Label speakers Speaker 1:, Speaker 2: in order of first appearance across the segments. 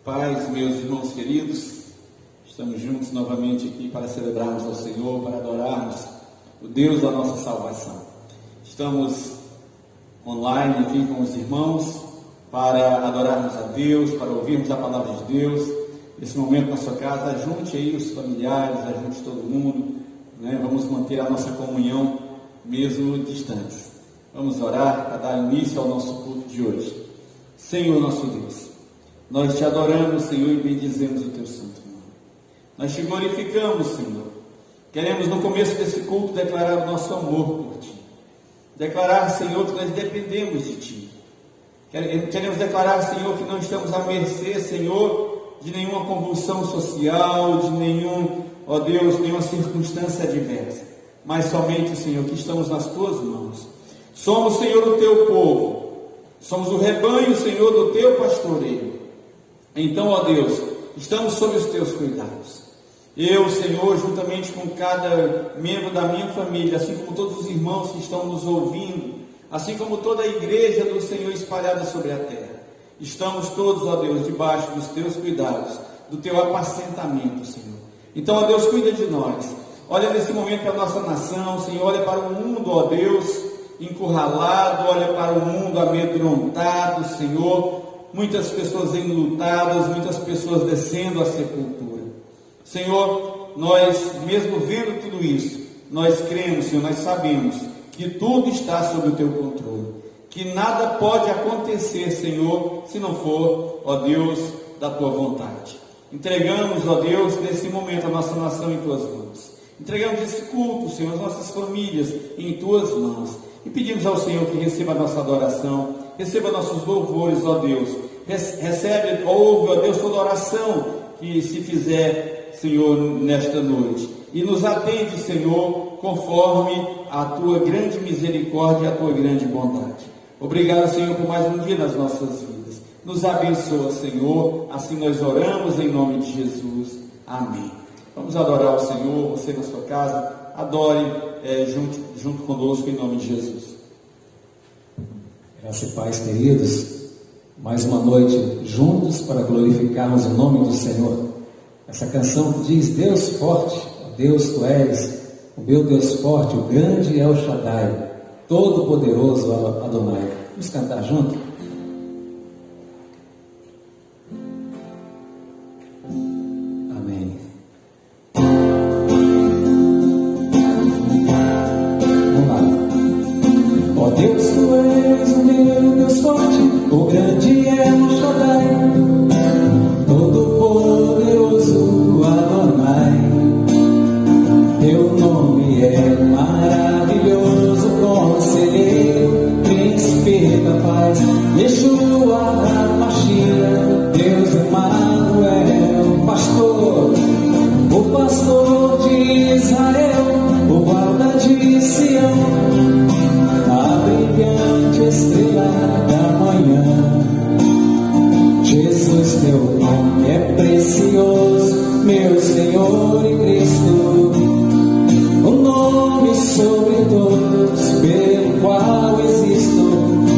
Speaker 1: Paz, meus irmãos queridos, estamos juntos novamente aqui para celebrarmos ao Senhor, para adorarmos o Deus da nossa salvação. Estamos online aqui com os irmãos para adorarmos a Deus, para ouvirmos a palavra de Deus. Nesse momento na sua casa, ajunte aí os familiares, ajunte todo mundo, né? Vamos manter a nossa comunhão mesmo distantes. Vamos orar para dar início ao nosso culto de hoje. Senhor nosso Deus, nós te adoramos, Senhor, e bendizemos o teu santo nome. Nós te glorificamos, Senhor. Queremos no começo desse culto declarar o nosso amor por ti. Declarar, Senhor, que nós dependemos de ti. Queremos declarar, Senhor, que não estamos à mercê, Senhor, de nenhuma convulsão social, de nenhuma circunstância adversa, mas somente, Senhor, que estamos nas tuas mãos. Somos, Senhor, o teu povo, somos o rebanho, Senhor, do teu pastoreio. Então, ó Deus, estamos sob os teus cuidados. Eu, Senhor, juntamente com cada membro da minha família, assim como todos os irmãos que estão nos ouvindo, assim como toda a igreja do Senhor espalhada sobre a terra, estamos todos, ó Deus, debaixo dos teus cuidados, do teu apacentamento, Senhor. Então, ó Deus, cuida de nós. Olha nesse momento para a nossa nação, Senhor, olha para o mundo, ó Deus, encurralado, olha para o mundo amedrontado, Senhor, muitas pessoas enlutadas, muitas pessoas descendo à sepultura. Senhor, nós, mesmo vendo tudo isso, nós cremos, Senhor, nós sabemos que tudo está sob o teu controle, que nada pode acontecer, Senhor, se não for, ó Deus, da tua vontade. Entregamos, ó Deus, nesse momento a nossa nação em tuas mãos. Entregamos esse culto, Senhor, as nossas famílias em tuas mãos. E pedimos ao Senhor que receba a nossa adoração, receba nossos louvores, ó Deus. Recebe, ouve, ó Deus, toda oração que se fizer, Senhor, nesta noite. E nos atende, Senhor, conforme a tua grande misericórdia e a tua grande bondade. Obrigado, Senhor, por mais um dia nas nossas vidas. Nos abençoa, Senhor. Assim nós oramos em nome de Jesus. Amém. Vamos adorar o Senhor, você na sua casa, adore junto conosco em nome de Jesus.
Speaker 2: Graça e paz, queridos. Mais uma noite juntos para glorificarmos o nome do Senhor. Essa canção diz: Deus forte, ó Deus tu és, o meu Deus forte, o grande El Shaddai, todo poderoso Adonai. Vamos cantar junto?
Speaker 3: O grande El Shaddai, todo-poderoso Adonai. Teu nome é maravilhoso, conselheiro, príncipe da paz, Yeshua HaMashiach, Deus Emanuel, o pastor de Israel, o guarda de Sião, a brilhante estrela da manhã. Jesus, teu nome é precioso, meu Senhor e Cristo, o nome sobre todos, pelo qual existo.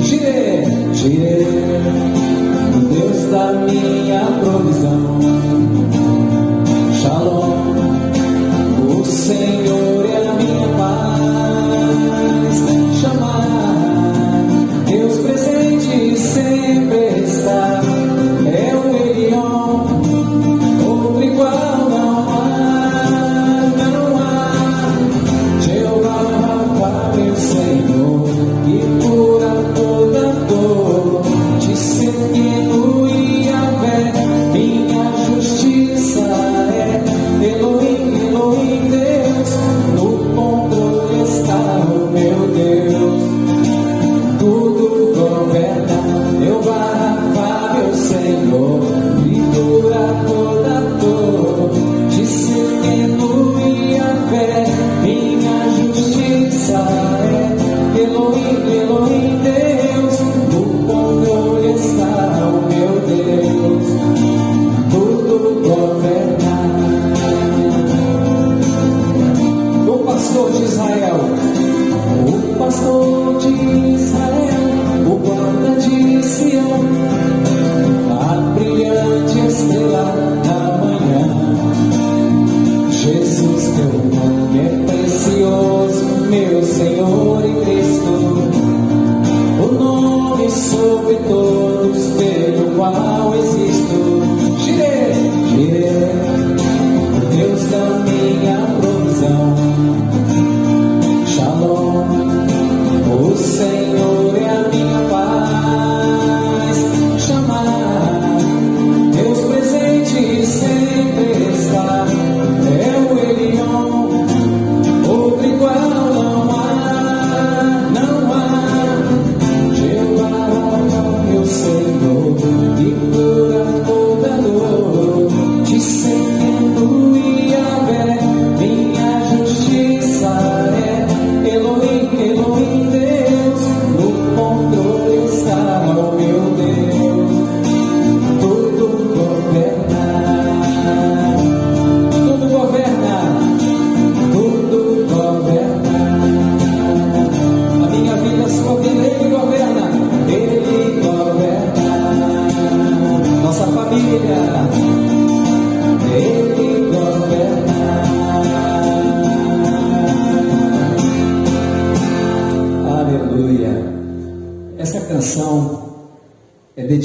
Speaker 3: Jireh, o Deus da minha provisão. Shalom, o Senhor é a minha paz. Chamar, Deus presente sempre está. É o Elion, outro igual não há, não há. Jeová Rafa, meu Senhor, e cura toda dor. Discernindo Yahvé,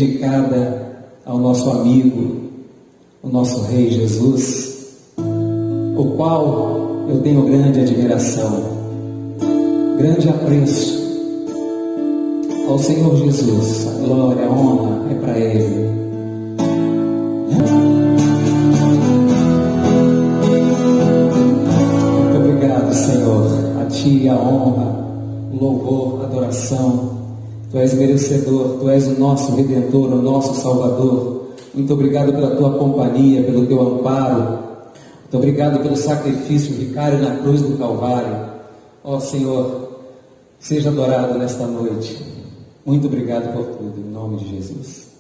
Speaker 2: dedicada ao nosso amigo, o nosso Rei Jesus, o qual eu tenho grande admiração, grande apreço. Ao Senhor Jesus, a glória, a honra é para Ele. Muito obrigado, Senhor, a Ti a honra, o louvor, a adoração. Tu és merecedor, Tu és o nosso Redentor, o nosso Salvador. Muito obrigado pela Tua companhia, pelo Teu amparo. Muito obrigado pelo sacrifício vicário na cruz do Calvário. Ó Senhor, seja adorado nesta noite. Muito obrigado por tudo, em nome de Jesus.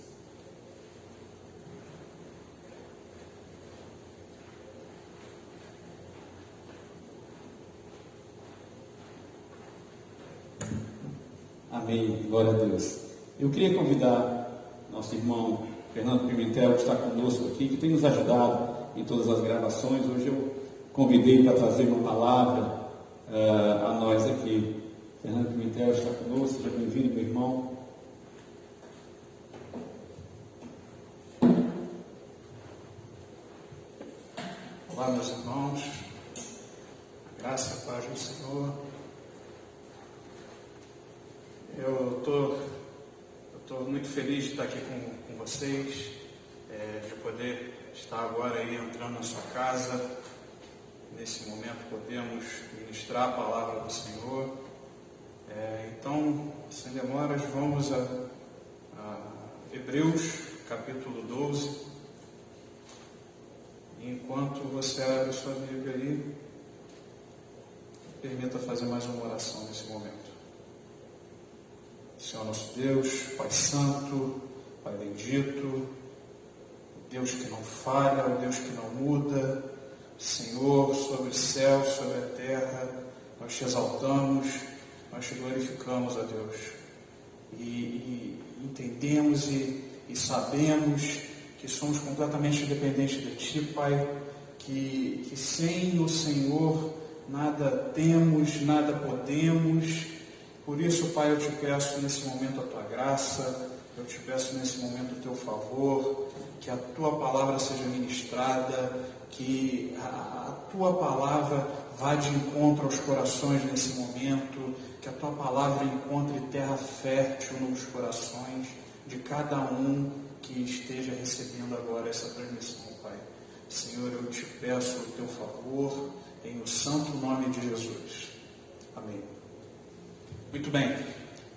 Speaker 1: Amém, glória a Deus. Eu queria convidar nosso irmão Fernando Pimentel, que está conosco aqui, que tem nos ajudado em todas as gravações. Hoje eu convidei para trazer uma palavra a nós aqui. Fernando Pimentel está conosco, seja bem-vindo, meu irmão.
Speaker 4: Olá, meus irmãos, a graça e a paz do Senhor. Eu estou muito feliz de estar aqui com vocês, de poder estar agora aí entrando na sua casa. Nesse momento podemos ministrar a palavra do Senhor. Então, sem demoras, vamos a Hebreus, capítulo 12. Enquanto você abre sua Bíblia aí, permita fazer mais uma oração nesse momento. Senhor nosso Deus, Pai Santo, Pai bendito, Deus que não falha, o Deus que não muda, Senhor, sobre o céu, sobre a terra, nós te exaltamos, nós te glorificamos, ó Deus, e entendemos e sabemos que somos completamente dependentes de Ti, Pai, que sem o Senhor nada temos, nada podemos. Por isso, Pai, eu te peço nesse momento a Tua graça, eu te peço nesse momento o Teu favor, que a Tua palavra seja ministrada, que a Tua palavra vá de encontro aos corações nesse momento, que a Tua palavra encontre terra fértil nos corações de cada um que esteja recebendo agora essa transmissão, Pai. Senhor, eu te peço o Teu favor, em o santo nome de Jesus. Amém. Muito bem.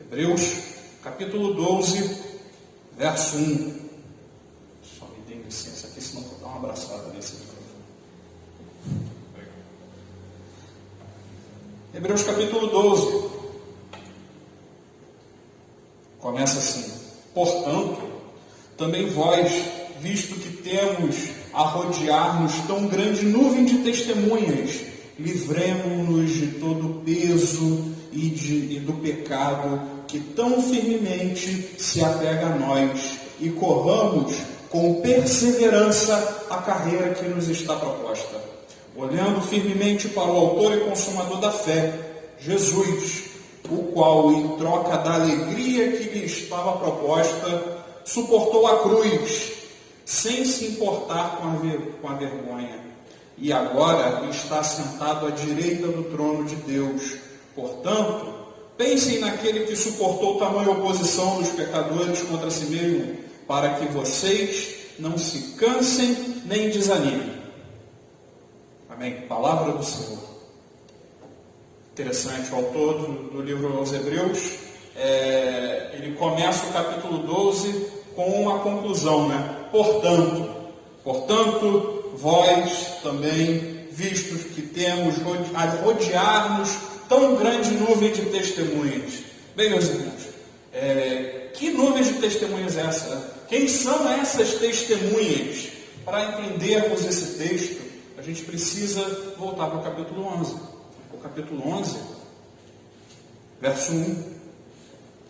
Speaker 4: Hebreus, capítulo 12, verso 1. Só me dê licença aqui, senão vou dar uma abraçada nesse microfone. Hebreus, capítulo 12. Começa assim: portanto, também vós, visto que temos a rodear-nos tão grande nuvem de testemunhas, livremo-nos de todo o peso e do pecado que tão firmemente se apega a nós, e corramos com perseverança a carreira que nos está proposta, olhando firmemente para o autor e consumador da fé, Jesus, o qual, em troca da alegria que lhe estava proposta, suportou a cruz, sem se importar com a vergonha, e agora está sentado à direita do trono de Deus. Portanto, pensem naquele que suportou tamanha oposição dos pecadores contra si mesmo, para que vocês não se cansem nem desanimem. Amém? Palavra do Senhor. Interessante, o autor do livro aos Hebreus, ele começa o capítulo 12 com uma conclusão, né? Portanto, vós também, vistos que temos a rodear-nos tão grande nuvem de testemunhas. Bem, meus irmãos, que nuvem de testemunhas é essa? Quem são essas testemunhas? Para entendermos esse texto, a gente precisa voltar para o capítulo 11. O capítulo 11, verso 1.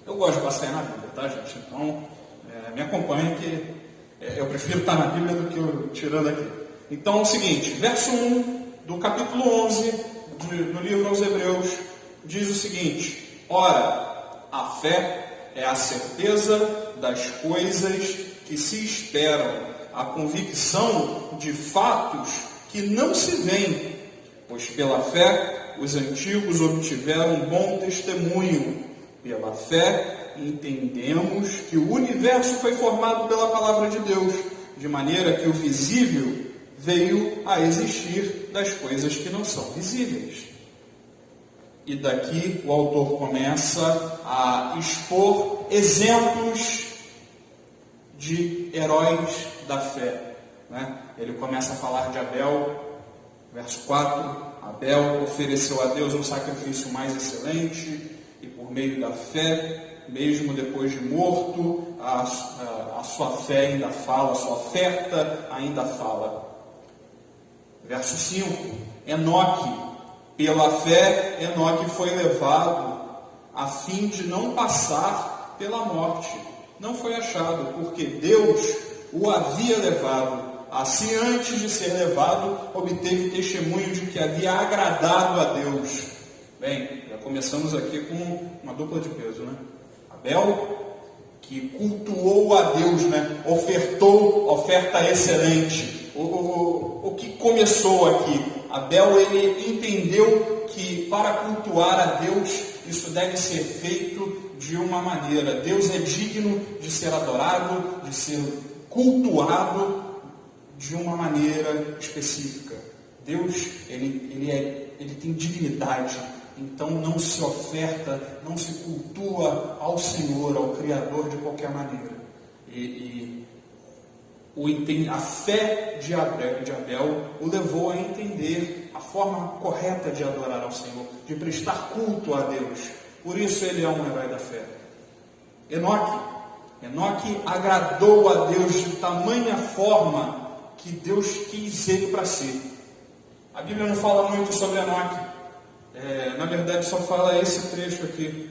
Speaker 4: Eu gosto de passear na Bíblia, tá, gente? Então, me acompanhe, que eu prefiro estar na Bíblia do que eu tirando aqui. Então, é o seguinte, verso 1 do capítulo 11 do livro aos Hebreus, diz o seguinte: ora, a fé é a certeza das coisas que se esperam, a convicção de fatos que não se veem, pois pela fé os antigos obtiveram um bom testemunho. Pela fé entendemos que o universo foi formado pela palavra de Deus, de maneira que o visível veio a existir das coisas que não são visíveis. E daqui o autor começa a expor exemplos de heróis da fé. Ele começa a falar de Abel, verso 4, Abel ofereceu a Deus um sacrifício mais excelente, e por meio da fé, mesmo depois de morto, a sua fé ainda fala, a sua oferta ainda fala. Verso 5, Enoque, pela fé, Enoque foi levado a fim de não passar pela morte. Não foi achado, porque Deus o havia levado. Assim, antes de ser levado, obteve testemunho de que havia agradado a Deus. Bem, já começamos aqui com uma dupla de peso, Abel, que cultuou a Deus, ofertou oferta excelente. O que começou aqui? Abel, ele entendeu que para cultuar a Deus, isso deve ser feito de uma maneira. Deus é digno de ser adorado, de ser cultuado de uma maneira específica. Deus, ele tem dignidade, então não se oferta, não se cultua ao Senhor, ao Criador de qualquer maneira. A fé de Abel o levou a entender a forma correta de adorar ao Senhor, de prestar culto a Deus. Por isso ele é um herói da fé. Enoque agradou a Deus de tamanha forma que Deus quis ele para si. A Bíblia não fala muito sobre Enoque. Na verdade, só fala esse trecho aqui.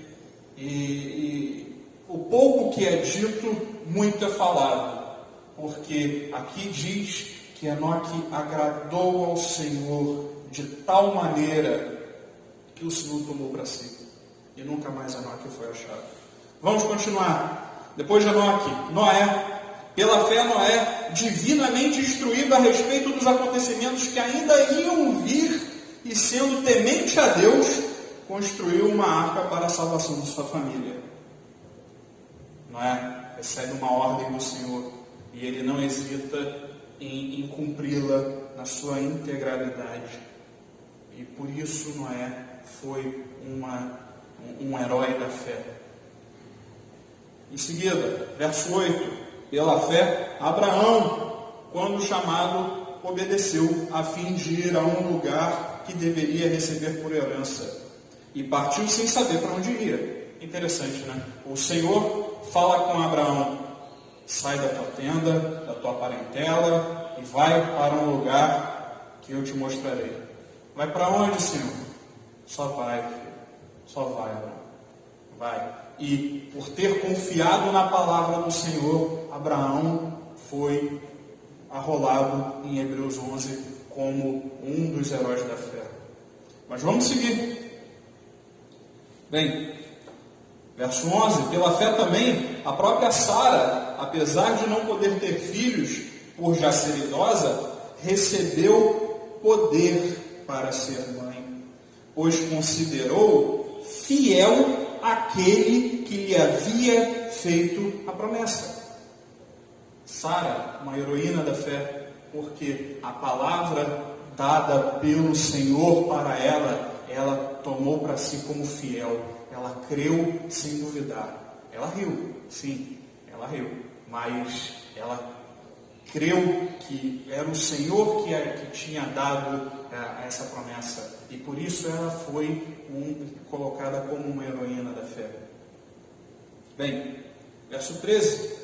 Speaker 4: E o pouco que é dito, muito é falado. Porque aqui diz que Enoque agradou ao Senhor de tal maneira que o Senhor tomou para si. E nunca mais Enoque foi achado. Vamos continuar. Depois de Enoque, Noé. Pela fé, Noé, divinamente instruído a respeito dos acontecimentos que ainda iam vir, e sendo temente a Deus, construiu uma arca para a salvação de sua família. Noé recebe uma ordem do Senhor, e ele não hesita em cumpri-la na sua integralidade. E por isso Noé foi um herói da fé. Em seguida, verso 8. Pela fé, Abraão, quando chamado, obedeceu, a fim de ir a um lugar que deveria receber por herança. E partiu sem saber para onde ia. Interessante, O Senhor fala com Abraão: sai da tua tenda, da tua parentela, e vai para um lugar que eu te mostrarei. Vai para onde, Senhor? Só vai, filho. Só vai, Abraão. Vai. E por ter confiado na palavra do Senhor, Abraão foi arrolado em Hebreus 11 como um dos heróis da fé. Mas vamos seguir. Bem, verso 11. Pela fé também, a própria Sara, apesar de não poder ter filhos, por já ser idosa, recebeu poder para ser mãe, pois considerou fiel aquele que lhe havia feito a promessa. Sara, uma heroína da fé, porque a palavra dada pelo Senhor para ela tomou para si como fiel. Ela creu sem duvidar. Ela riu, sim, ela riu, mas ela creu que era o Senhor que tinha dado essa promessa, e por isso ela foi colocada como uma heroína da fé. Bem, verso 13.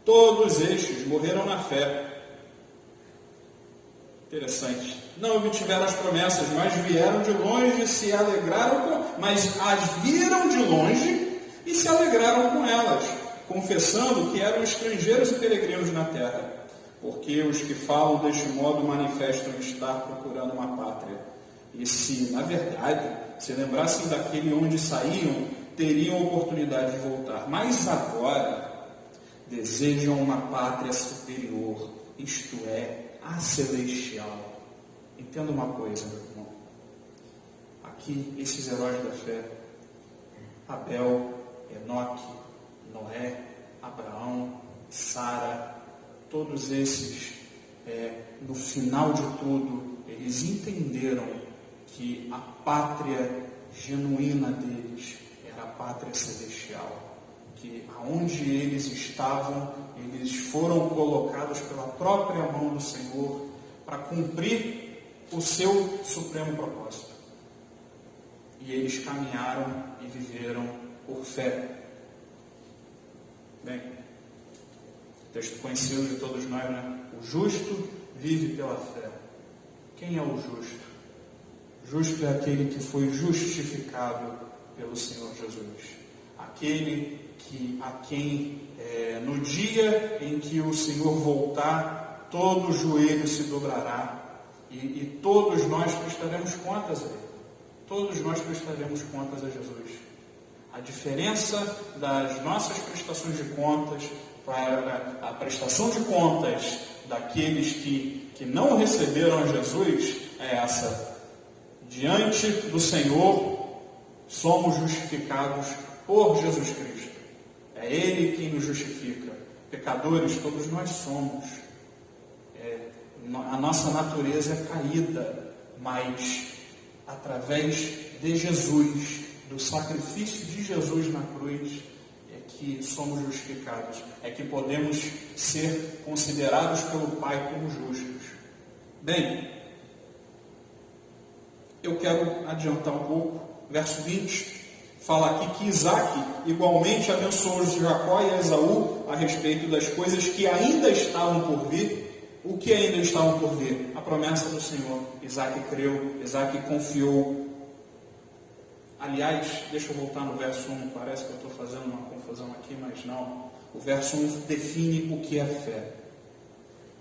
Speaker 4: Todos estes morreram na fé. Interessante. Não obtiveram as promessas, mas vieram de longe e se alegraram mas as viram de longe e se alegraram com elas, confessando que eram estrangeiros e peregrinos na terra. Porque os que falam deste modo manifestam estar procurando uma pátria. E se, na verdade, se lembrassem daquele onde saíam, teriam oportunidade de voltar, mas agora desejam uma pátria superior, isto é, a celestial. Entenda uma coisa, meu irmão. Aqui, esses heróis da fé, Abel, Enoque, Noé, Abraão, Sara, todos esses, no final de tudo, eles entenderam que a pátria genuína deles era a pátria celestial, que aonde eles estavam, eles foram colocados pela própria mão do Senhor para cumprir o seu supremo propósito. E eles caminharam e viveram por fé. Bem, texto conhecido de todos nós, né? O justo vive pela fé. Quem é o justo? Justo é aquele que foi justificado pelo Senhor Jesus. Aquele a quem no dia em que o Senhor voltar, todo joelho se dobrará e todos nós prestaremos contas a Ele. Todos nós prestaremos contas a Jesus. A diferença das nossas prestações de contas para a prestação de contas daqueles que não receberam a Jesus é essa. Diante do Senhor, somos justificados por Jesus Cristo. É Ele quem nos justifica. Pecadores, todos nós somos. A nossa natureza é caída, mas através de Jesus, do sacrifício de Jesus na cruz, é que somos justificados, é que podemos ser considerados pelo Pai como justos. Bem, eu quero adiantar um pouco. Verso 20 fala aqui que Isaac igualmente abençoou Jacó e Esaú a respeito das coisas que ainda estavam por vir. O que ainda estavam por vir? A promessa do Senhor. Isaac creu, Isaac confiou. Aliás, deixa eu voltar no verso 1, parece que eu estou fazendo uma confusão aqui, mas não. O verso 1 define o que é fé.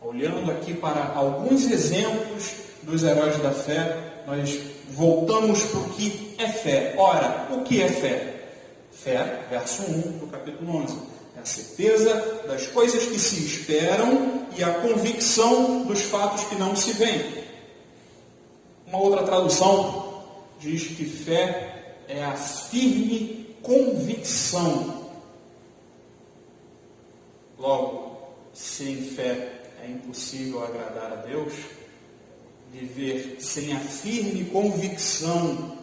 Speaker 4: Olhando aqui para alguns exemplos dos heróis da fé, nós voltamos para o que é fé. Ora, o que é fé? Fé, verso 1 do capítulo 11. É a certeza das coisas que se esperam e a convicção dos fatos que não se veem. Uma outra tradução diz que fé é a firme convicção. Logo, sem fé é impossível agradar a Deus. Viver sem a firme convicção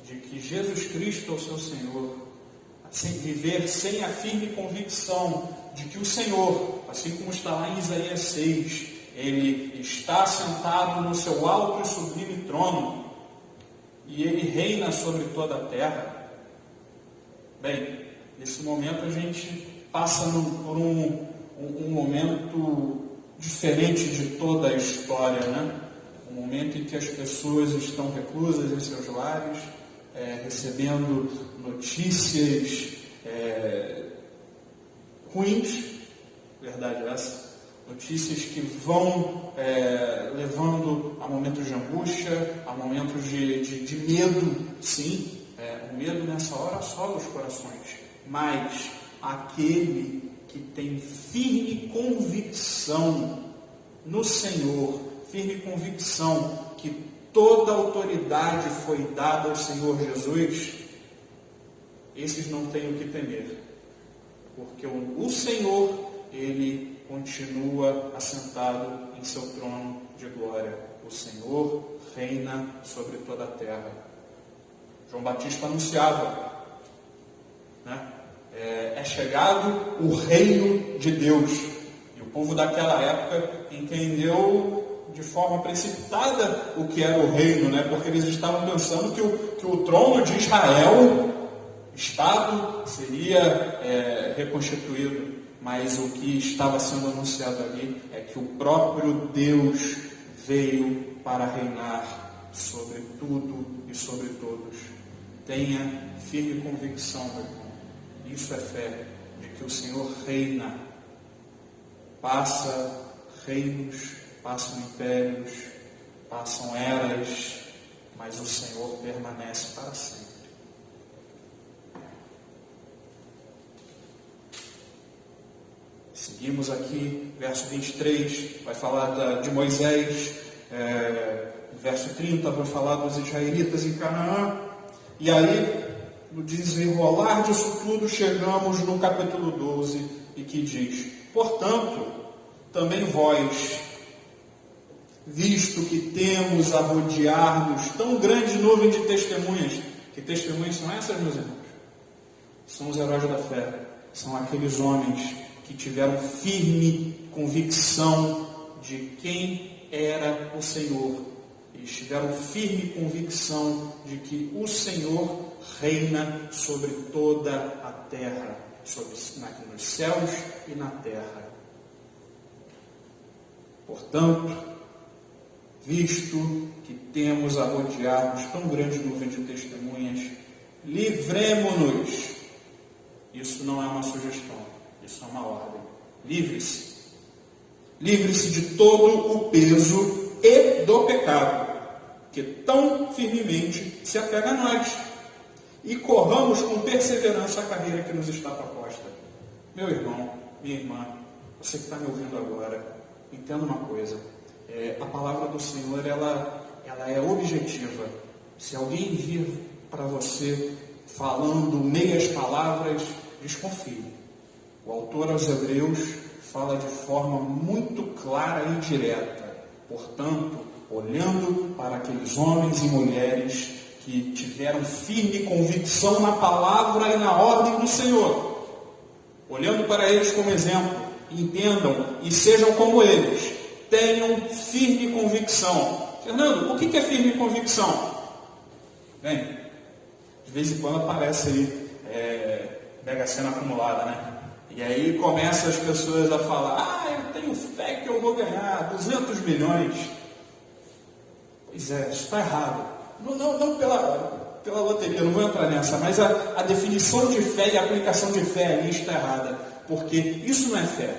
Speaker 4: de que Jesus Cristo é o seu Senhor, viver sem a firme convicção de que o Senhor, assim como está lá em Isaías 6, Ele está sentado no seu alto e sublime trono, e Ele reina sobre toda a terra. Bem, nesse momento a gente passa por um momento diferente de toda a história, né? Um momento em que as pessoas estão reclusas em seus lares, recebendo notícias ruins, verdade essa, notícias que vão levando a momentos de angústia, a momentos de medo, sim, o medo nessa hora assola os corações, mas aquele que tem firme convicção no Senhor, firme convicção que toda autoridade foi dada ao Senhor Jesus, esses não têm o que temer, porque o Senhor, Ele continua assentado em seu trono de glória. O Senhor reina sobre toda a terra. João Batista anunciava, né? É chegado o reino de Deus. E o povo daquela época entendeu de forma precipitada o que era o reino, né? Porque eles estavam pensando que o trono de Israel, Estado, seria reconstituído. Mas o que estava sendo anunciado ali é que o próprio Deus veio para reinar sobre tudo e sobre todos. Tenha firme convicção, meu irmão. Isso é fé, de que o Senhor reina. Passa reinos, passam impérios, passam eras, mas o Senhor permanece para sempre. Seguimos aqui, verso 23, vai falar de Moisés, verso 30 vai falar dos israelitas em Canaã, e aí, no desenrolar disso tudo, chegamos no capítulo 12, e que diz: portanto, também vós, visto que temos a rodear-nos tão grande nuvem de testemunhas, que testemunhas são essas, meus irmãos? São os heróis da fé, são aqueles homens que tiveram firme convicção de quem era o Senhor. Eles tiveram firme convicção de que o Senhor reina sobre toda a terra, nos céus e na terra. Portanto, visto que temos a rodear-nos tão grande nuvem de testemunhas, livremo-nos. Isso não é uma sugestão, isso é uma ordem. Livre-se. Livre-se de todo o peso e do pecado, que tão firmemente se apega a nós, e corramos com perseverança a carreira que nos está proposta. Meu irmão, minha irmã, você que está me ouvindo agora, entenda uma coisa. A palavra do Senhor, ela é objetiva. Se alguém vir para você falando meias palavras, desconfie. O autor aos Hebreus fala de forma muito clara e direta. Portanto, olhando para aqueles homens e mulheres que tiveram firme convicção na palavra e na ordem do Senhor, olhando para eles como exemplo, entendam e sejam como eles, tenham firme convicção. Fernando, o que é firme convicção? Bem, de vez em quando aparece aí Mega Sena acumulada, né? E aí começam as pessoas a falar: eu tenho fé que eu vou ganhar 200 milhões. Pois é, isso está errado. Não pela loteria, não vou entrar nessa, mas a definição de fé e a aplicação de fé ali está errada, porque isso não é fé.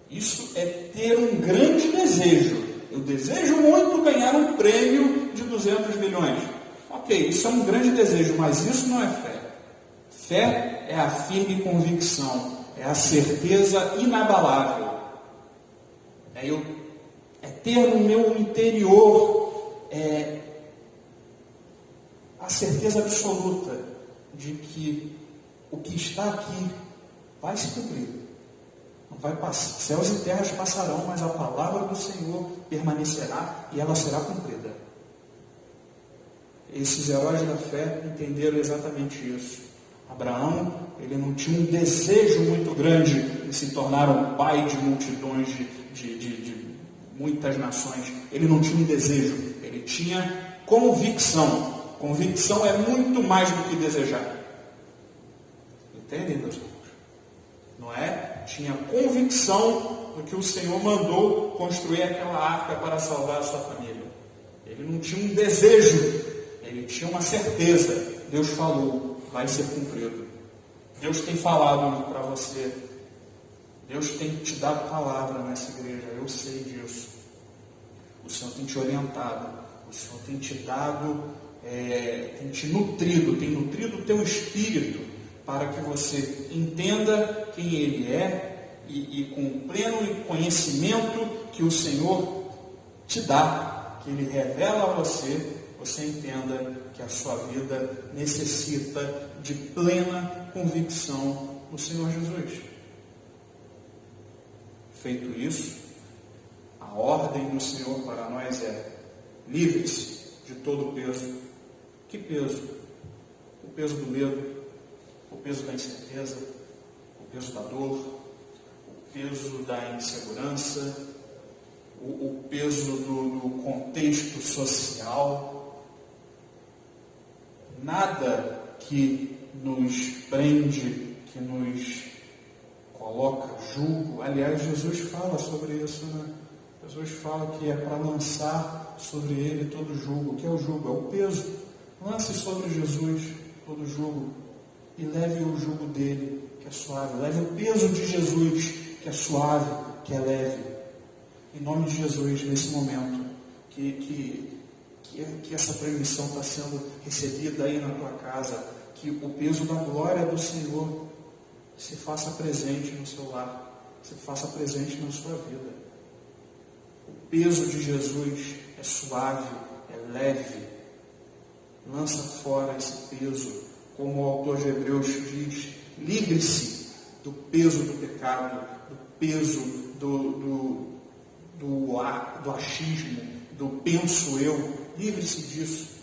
Speaker 4: Isso é ter um grande desejo. Eu desejo muito ganhar um prêmio de 200 milhões. Ok, isso é um grande desejo, mas isso não é fé. Fé é a firme convicção, é a certeza inabalável. É ter no meu interior a certeza absoluta de que o que está aqui vai se cumprir. Não vai passar. Céus e terras passarão, mas a palavra do Senhor permanecerá e ela será cumprida. Esses heróis da fé entenderam exatamente isso. Abraão, ele não tinha um desejo muito grande de se tornar um pai de multidões, de muitas nações. Ele não tinha um desejo, ele tinha convicção. Convicção é muito mais do que desejar. Entendem, meus irmãos? Não é? Tinha convicção do que o Senhor mandou construir aquela arca para salvar a sua família. Ele não tinha um desejo, ele tinha uma certeza. Deus falou, vai ser cumprido. Deus tem falado para você. Deus tem te dado palavra nessa igreja, eu sei disso. O Senhor tem te orientado, o Senhor tem te dado, tem te nutrido, tem nutrido o teu espírito para que você entenda quem Ele é e com pleno conhecimento que o Senhor te dá, que Ele revela a você, você entenda que a sua vida necessita de plena convicção no Senhor Jesus. Feito isso, a ordem do Senhor para nós é: livre-se de todo o peso. Que peso? O peso do medo, o peso da incerteza, o peso da dor, o peso da insegurança, o peso do contexto social. Nada que nos prende, que nos coloca julgo. Aliás, Jesus fala sobre isso, né? Jesus fala que é para lançar sobre ele todo julgo. O que é o julgo? É o peso. Lance sobre Jesus todo julgo e leve o jugo dele, que é suave. Leve o peso de Jesus, que é suave, que é leve. Em nome de Jesus, nesse momento, que essa permissão está sendo recebida aí na tua casa, que o peso da glória do Senhor se faça presente no seu lar, se faça presente na sua vida. O peso de Jesus é suave, é leve. Lança fora esse peso, como o autor de Hebreus diz, livre-se do peso do pecado, do peso do achismo, do penso eu, livre-se disso.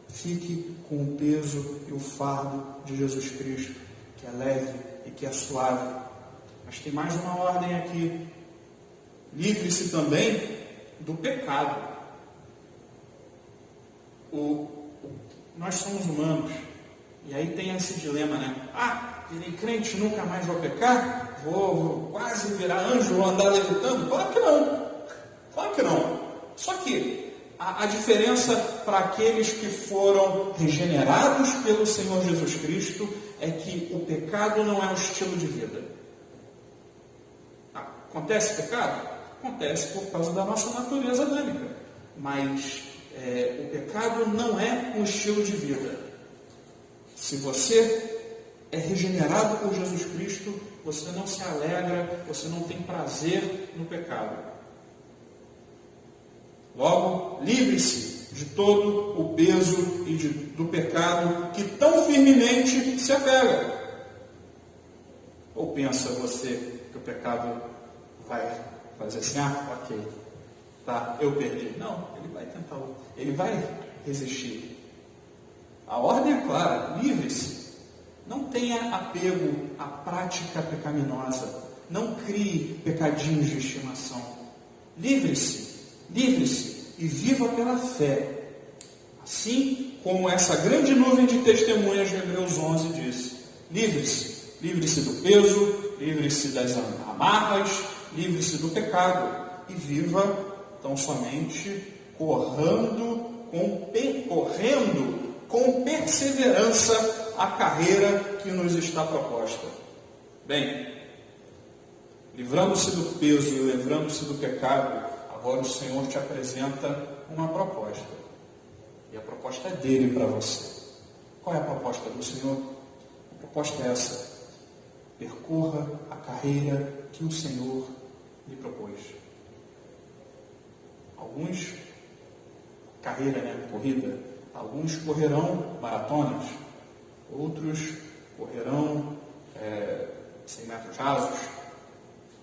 Speaker 4: Fique com o peso e o fardo de Jesus Cristo, que é leve e que é suave. Mas tem mais uma ordem aqui. Livre-se também do pecado. Nós somos humanos. E aí tem esse dilema, né? Virei crente, nunca mais vou pecar? Vou quase virar anjo, vou andar levitando? Claro que não. Claro que não. Só que a diferença para aqueles que foram regenerados pelo Senhor Jesus Cristo é que o pecado não é um estilo de vida. Acontece pecado? Acontece por causa da nossa natureza adâmica. Mas o pecado não é um estilo de vida. Se você é regenerado por Jesus Cristo, você não se alegra, você não tem prazer no pecado. Logo, livre-se de todo o peso do pecado que tão firmemente se apega. Ou pensa você que o pecado vai fazer assim, ok, tá, eu perdi. Não, ele vai tentar, ele vai resistir. A ordem é clara, livre-se. Não tenha apego à prática pecaminosa. Não crie pecadinhos de estimação. Livre-se e viva pela fé. Assim como essa grande nuvem de testemunhas de Hebreus 11 diz. Livre-se do peso, livre-se das amarras, livre-se do pecado e viva tão somente correndo com perseverança a carreira que nos está proposta. Bem, livrando-se do peso e livrando-se do pecado, agora o Senhor te apresenta uma proposta. E a proposta é dele para você. Qual é a proposta do Senhor? A proposta é essa. Percorra a carreira que o Senhor lhe propôs. Alguns, corrida. Alguns correrão maratonas. Outros correrão 100 metros rasos.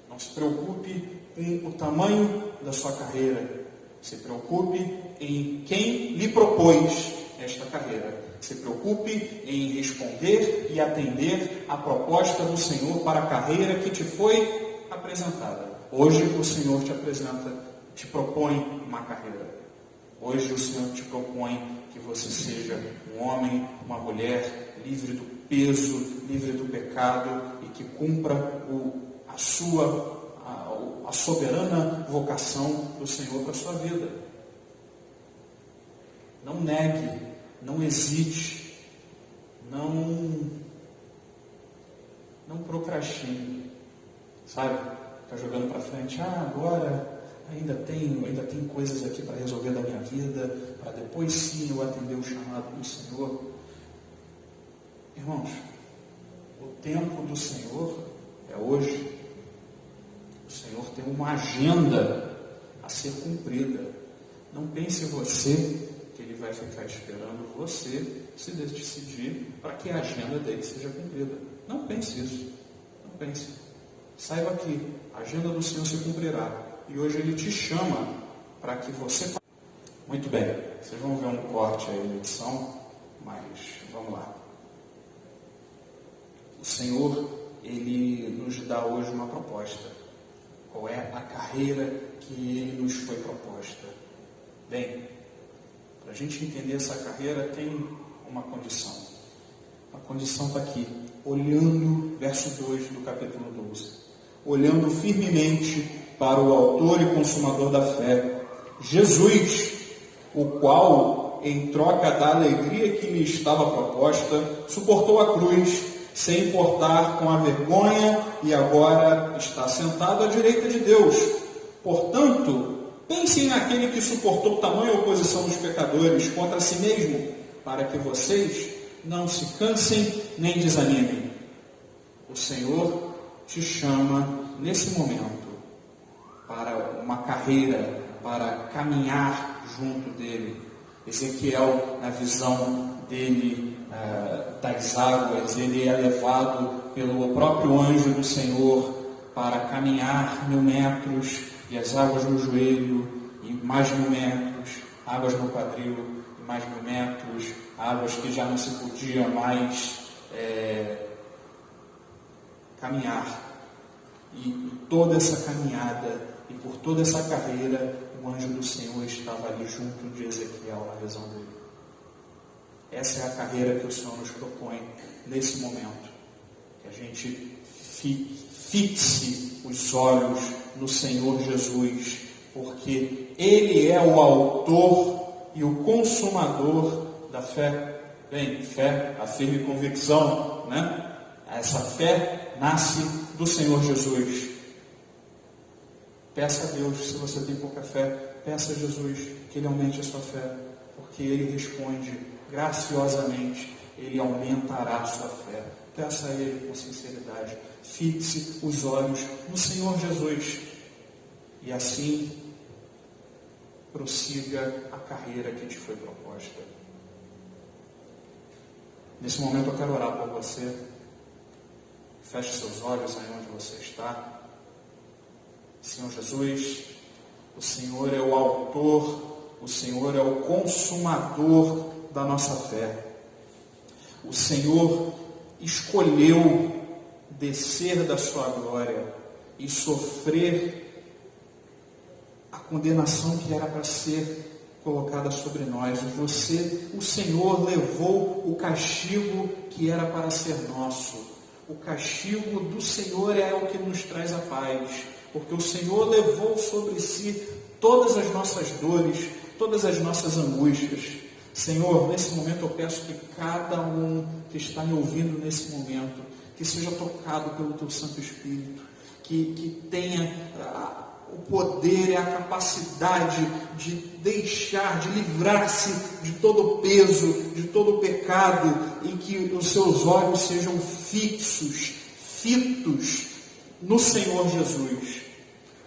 Speaker 4: Não se preocupe com o tamanho da sua carreira. Se preocupe em quem lhe propôs esta carreira. Se preocupe em responder e atender à proposta do Senhor para a carreira que te foi apresentada. Hoje o Senhor te propõe uma carreira. Hoje o Senhor te propõe que você seja um homem, uma mulher livre do peso, livre do pecado e que cumpra a soberana vocação do Senhor para a sua vida. Não negue, não hesite, não procrastine, sabe? Fica jogando para frente, agora ainda tem coisas aqui para resolver da minha vida, para depois sim eu atender o chamado do Senhor. Irmãos, o tempo do Senhor é hoje. O Senhor tem uma agenda a ser cumprida. Não pense você que Ele vai ficar esperando você se decidir para que a agenda dele seja cumprida. Não pense isso. Não pense. Saiba que a agenda do Senhor se cumprirá. E hoje Ele te chama para que você faça. Muito bem. Vocês vão ver um corte aí na edição, mas vamos lá. O Senhor, Ele nos dá hoje uma proposta. Qual é a carreira que Ele nos foi proposta? Bem, para a gente entender essa carreira tem uma condição. A condição está aqui, olhando, verso 2 do capítulo 12. Olhando firmemente para o autor e consumador da fé, Jesus, o qual, em troca da alegria que lhe estava proposta, suportou a cruz, sem importar com a vergonha, e agora está sentado à direita de Deus. Portanto, pensem naquele que suportou tamanha oposição dos pecadores contra si mesmo, para que vocês não se cansem nem desanimem. O O Senhor te chama nesse momento para uma carreira, para caminhar junto dele. Ezequiel, na visão dele das águas, ele é levado pelo próprio anjo do Senhor para caminhar 1000 metros, e as águas no joelho, e mais 1000 metros, águas no quadril, e mais 1000 metros, águas que já não se podia mais caminhar. E toda essa caminhada, e por toda essa carreira, o anjo do Senhor estava ali junto de Ezequiel, na visão dele. Essa é a carreira que o Senhor nos propõe nesse momento. Que a gente fixe os olhos no Senhor Jesus, porque Ele é o autor e o consumador da fé. Bem, fé, a firme convicção, né? Essa fé nasce do Senhor Jesus. Peça a Deus, se você tem pouca fé, peça a Jesus que Ele aumente a sua fé, porque Ele responde graciosamente, Ele aumentará a sua fé. Peça a Ele com sinceridade, fixe os olhos no Senhor Jesus, e assim prossiga a carreira que te foi proposta. Nesse momento eu quero orar por você. Feche seus olhos aí onde você está. Senhor Jesus, o Senhor é o autor, o Senhor é o consumador da nossa fé. O Senhor escolheu descer da sua glória e sofrer a condenação que era para ser colocada sobre nós. O Senhor levou o castigo que era para ser nosso. O castigo do Senhor é o que nos traz a paz, porque o Senhor levou sobre si todas as nossas dores, todas as nossas angústias. Senhor, nesse momento eu peço que cada um que está me ouvindo nesse momento, que seja tocado pelo Teu Santo Espírito, que tenha o poder e a capacidade de deixar, de livrar-se de todo o peso, de todo o pecado, e que os seus olhos sejam fitos no Senhor Jesus.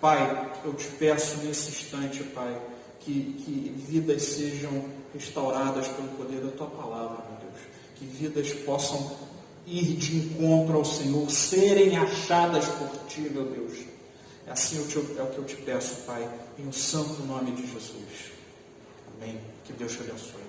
Speaker 4: Pai, eu te peço nesse instante, Pai, que vidas sejam restauradas pelo poder da Tua palavra, meu Deus. Que vidas possam ir de encontro ao Senhor, serem achadas por Ti, meu Deus. Assim é o que eu te peço, Pai, em o santo nome de Jesus. Amém. Que Deus te abençoe.